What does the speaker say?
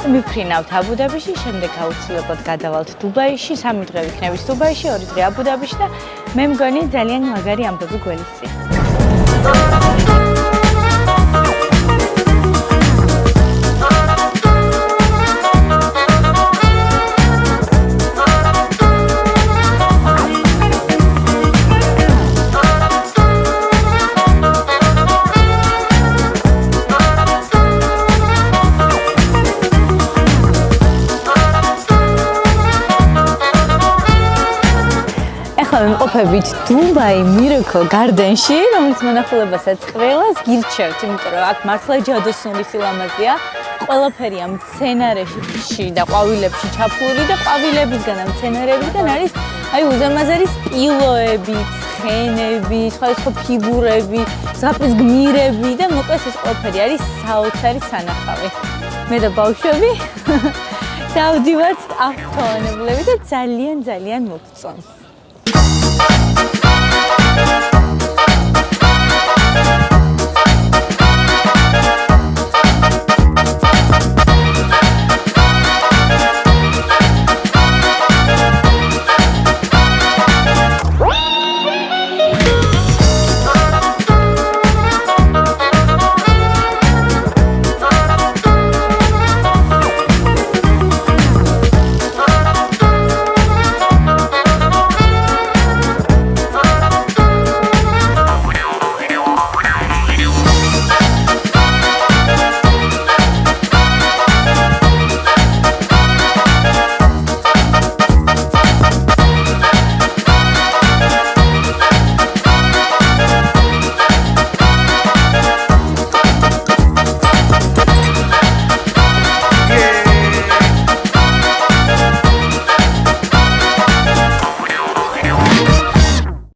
მიფრინავთ აბუ-დაბიში, შემდეგ აუცილებლად გადავალთ დუბაიში, 3 დღე ვიქნებით დუბაიში, 2 დღე აბუ-დაბიში და მე მგონი ძალიან მაგარი ამბები გველისწინ. ვიმყოფებით დუბაი Miracle Garden-ში, რომელიც მონახულებასაც ყველას გირჩევთ, იმიტომ რომ აქ მართლა ჯადოსნური სილამაზეა. ყველაფერია მცენარეში და ყვავილებში ჩაფლული და ყვავილებისგან და მცენარეებისგან არის უზარმაზარი სპილოები, ცხენები, სხვადასხვა ფიგურები, ზღაპრის გმირები და მოკლედ ეს ყველაფერი არის საოცარი სანახავი. მე და ბავშვები დავდივართ ავტოანებლები და ძალიან მოგწონს.